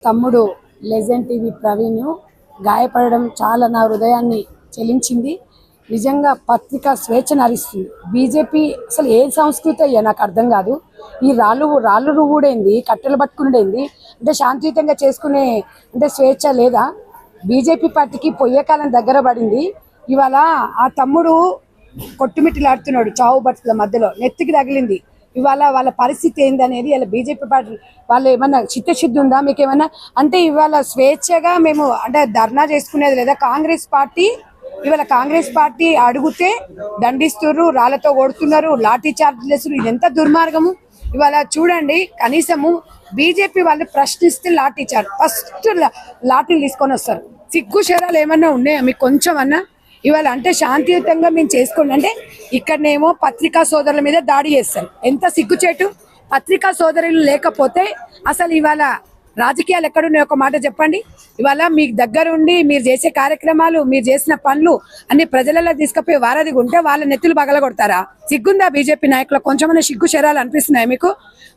తమ్ముడు legend TV Praveen గాయపడడం చాలా నా హృదయాన్ని చెలించింది. నిజంగా పత్రిక స్వేచ్ఛను హరిస్తుంది. బీజేపీ అసలు ఏ సంస్కృతి అయ్యా నాకు అర్థం కాదు. ఈ రాళ్ళు రువ్వుడేంది, కట్టెలు పట్టుకునేది అంటే శాంతియుతంగా చేసుకునే అంటే స్వేచ్ఛ లేదా? బీజేపీ పార్టీకి పొయ్యే కాలం దగ్గర పడింది. ఇవాళ ఆ తమ్ముడు కొట్టుమిట్టిలాడుతున్నాడు చావు బతుకుల మధ్యలో, నెత్తికి తగిలింది. ఇవాళ వాళ్ళ పరిస్థితి ఏందనేది ఇలా బీజేపీ పార్టీ వాళ్ళు ఏమన్నా చిత్తశుద్ధి ఉందా మీకు ఏమన్నా? అంటే ఇవాళ స్వేచ్ఛగా మేము అంటే ధర్నా చేసుకునేది లేదా? కాంగ్రెస్ పార్టీ అడిగితే దండిస్తున్నారు, రాళ్లతో కొడుతున్నారు, లాఠీ చార్జీలు వేస్తున్నారు. ఇది ఎంత దుర్మార్గము! ఇవాళ చూడండి, కనీసము బీజేపీ వాళ్ళు ప్రశ్నిస్తే లాఠీ చార్జ్, ఫస్ట్ లాఠీలు తీసుకొని వస్తారు. సిగ్గు శరాలు ఏమన్నా ఉన్నాయా మీకు కొంచెం అన్నా? ఇవాళ అంటే శాంతియుతంగా మేము చేసుకోండి అంటే ఇక్కడనేమో పత్రికా సోదరుల మీద దాడి చేస్తారు. ఎంత సిగ్గుచేటు! పత్రికా సోదరులు లేకపోతే అసలు ఇవాళ రాజకీయాలు ఎక్కడున్నాయి? ఒక మాట చెప్పండి. ఇవాళ మీకు దగ్గరుండి మీరు చేసే కార్యక్రమాలు, మీరు చేసిన పనులు అన్ని ప్రజలలో తీసుకుపోయి వారధిగా ఉంటే వాళ్ళ నెత్తులు పగల కొడతారా? సిగ్గుందా బీజేపీ నాయకులు? కొంచెమన్నా సిగ్గు శరాలు అనిపిస్తున్నాయి మీకు?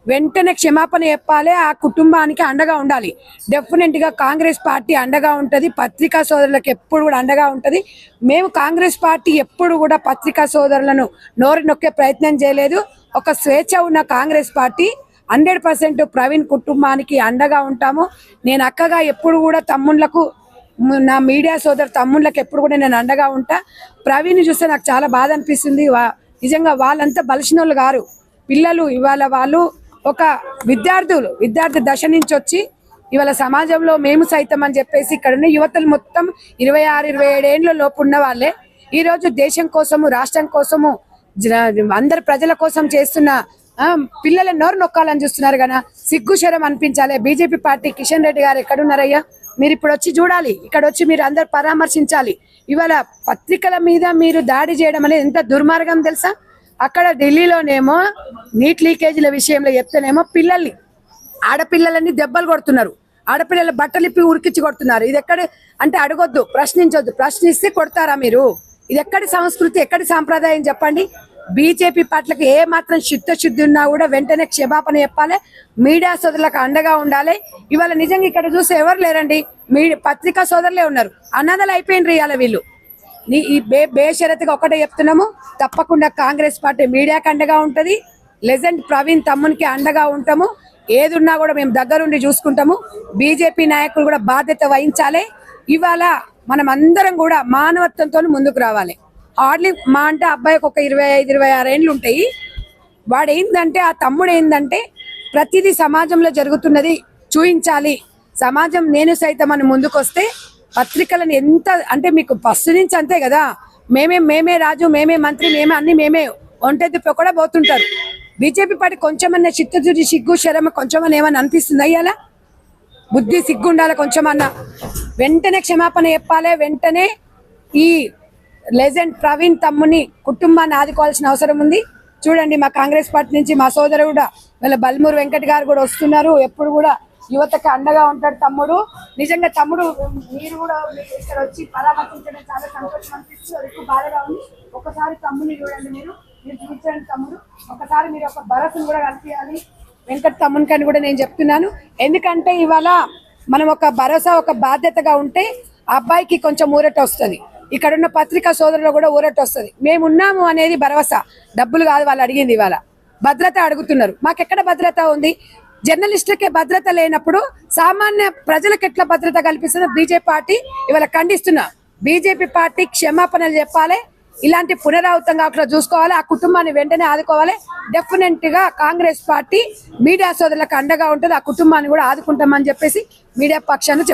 వెంటనే క్షమాపణ చెప్పాలి, ఆ కుటుంబానికి అండగా ఉండాలి. డెఫినెట్గా కాంగ్రెస్ పార్టీ అండగా ఉంటుంది, పత్రికా సోదరులకు ఎప్పుడు కూడా అండగా ఉంటుంది. మేము కాంగ్రెస్ పార్టీ ఎప్పుడు కూడా పత్రికా సోదరులను నోరు నొక్కే ప్రయత్నం చేయలేదు. ఒక స్వేచ్ఛ ఉన్న కాంగ్రెస్ పార్టీ 100% ప్రవీణ్ కుటుంబానికి అండగా ఉంటాము. నేను అక్కగా ఎప్పుడు కూడా తమ్ముళ్లకు, నా మీడియా సోదరు తమ్ముళ్ళకి ఎప్పుడు కూడా నేను అండగా ఉంటా. ప్రవీణ్ చూస్తే నాకు చాలా బాధ అనిపిస్తుంది. నిజంగా వాళ్ళంతా బలిసినోళ్ళు గారు పిల్లలు. ఇవాళ వాళ్ళు ఒక విద్యార్థి దశ నుంచి వచ్చి ఇవాళ సమాజంలో మేము సైతం అని చెప్పేసి ఇక్కడ ఉన్న యువతలు మొత్తం 26-27 ఏళ్ళ లోపు ఉన్న వాళ్ళే ఈరోజు దేశం కోసము, రాష్ట్రం కోసము, అందరి ప్రజల కోసం చేస్తున్న పిల్లల నోరు నొక్కాలని చూస్తున్నారు కదా. సిగ్గు శరం అనిపించాలి. బీజేపీ పార్టీ కిషన్ రెడ్డి గారు ఎక్కడున్నారయ్యా? మీరు ఇప్పుడు వచ్చి చూడాలి, ఇక్కడ వచ్చి మీరు అందరు పరామర్శించాలి. ఇవాళ పత్రికల మీద మీరు దాడి చేయడం అనేది ఎంత దుర్మార్గం తెలుసా? అక్కడ ఢిల్లీలోనేమో నీట్ లీకేజీల విషయంలో చెప్తేనేమో ఆడపిల్లలన్నీ దెబ్బలు కొడుతున్నారు, ఆడపిల్లల బట్టలిప్పి ఉరికిచ్చి కొడుతున్నారు. ఇది ఎక్కడ అంటే అడగొద్దు, ప్రశ్నించొద్దు. ప్రశ్నిస్తే కొడతారా మీరు? ఇది ఎక్కడి సంస్కృతి, ఎక్కడి సాంప్రదాయం చెప్పండి? బీజేపీ పార్టీలకు ఏ మాత్రం చిత్తశుద్ధి ఉన్నా కూడా వెంటనే క్షమాపణ చెప్పాలి, మీడియా సోదరులకు అండగా ఉండాలి. ఇవాళ నిజంగా ఇక్కడ చూస్తే ఎవరు లేరండి, పత్రికా సోదరులే ఉన్నారు. అన్నదలు అయిపోయినరు ఇవాళ వీళ్ళు. ఈ బేషరతుగా ఒకటే చెప్తున్నాము, తప్పకుండా కాంగ్రెస్ పార్టీ మీడియాకి అండగా ఉంటుంది, లెజెండ్ ప్రవీణ్ తమ్మునికి అండగా ఉంటాము. ఏదున్నా కూడా మేము దగ్గరుండి చూసుకుంటాము. బీజేపీ నాయకులు కూడా బాధ్యత వహించాలి. ఇవాళ మనం అందరం కూడా మానవత్వంతో ముందుకు రావాలి. హార్డ్లీ మా అంటే అబ్బాయికి ఒక 25-26 ఏళ్ళు ఉంటాయి. వాడు ఏంటంటే, ఆ తమ్ముడు ఏంటంటే ప్రతిదీ సమాజంలో జరుగుతున్నది చూయించాలి. సమాజం నేను సైతం అని ముందుకు వస్తే పత్రికలను ఎంత అంటే మీకు ఫస్ట్ నుంచి అంతే కదా, మేమే రాజు, మేమే మంత్రి, మేమే ఒంటెద్దు కూడా పోతుంటారు. బీజేపీ పార్టీ కొంచెమన్నా చిత్తశుద్ధి, సిగ్గు శరమ కొంచెమన్నా ఏమన్నా అనిపిస్తుంది? అయ్యాలా బుద్ధి సిగ్గు ఉండాలి కొంచెమన్నా. వెంటనే క్షమాపణ చెప్పాలి. వెంటనే ఈ లెజెండ్ ప్రవీణ్ తమ్ముని కుటుంబాన్ని ఆదుకోవాల్సిన అవసరం ఉంది. చూడండి, మా కాంగ్రెస్ పార్టీ నుంచి మా సోదరు కూడా వాళ్ళ బల్మూరు వెంకట్ గారు కూడా వస్తున్నారు. ఎప్పుడు కూడా యువతకి అండగా ఉంటాడు తమ్ముడు. నిజంగా తమ్ముడు మీరు కూడా ఇక్కడ వచ్చి పరామర్శించడం చాలా సంతోషం అనిపిస్తుంది. ఎక్కువ బాధగా ఉంది. ఒకసారి తమ్ముని చూడండి, మీరు చూపించండి తమ్ముడు. ఒకసారి మీరు ఒక భరోసాను కూడా కల్పించాలి వెంకట్ తమ్మునికి అని కూడా నేను చెప్తున్నాను. ఎందుకంటే ఇవాళ మనం ఒక భరోసా, ఒక బాధ్యతగా ఉంటే ఆ అబ్బాయికి కొంచెం ఊరట వస్తుంది. ఇక్కడున్న పత్రికా సోదరులు కూడా ఊరట వస్తుంది. మేమున్నాము అనేది భరోసా, డబ్బులు కాదు వాళ్ళు అడిగింది. ఇవాళ భద్రత అడుగుతున్నారు. మాకెక్కడ భద్రత ఉంది? జర్నలిస్టులకే భద్రత లేనప్పుడు సామాన్య ప్రజలకు ఎట్లా భద్రత కల్పిస్తుందో బీజేపీ పార్టీ ఇవాళ ఖండిస్తున్నా. బీజేపీ పార్టీ క్షమాపణలు చెప్పాలి, ఇలాంటి పునరావృతం కాకుండా చూసుకోవాలి, ఆ కుటుంబాన్ని వెంటనే ఆదుకోవాలి. డెఫినెట్గా కాంగ్రెస్ పార్టీ మీడియా సోదరులకు అండగా ఉంటుంది, ఆ కుటుంబాన్ని కూడా ఆదుకుంటామని చెప్పేసి మీడియా పక్షాన్ని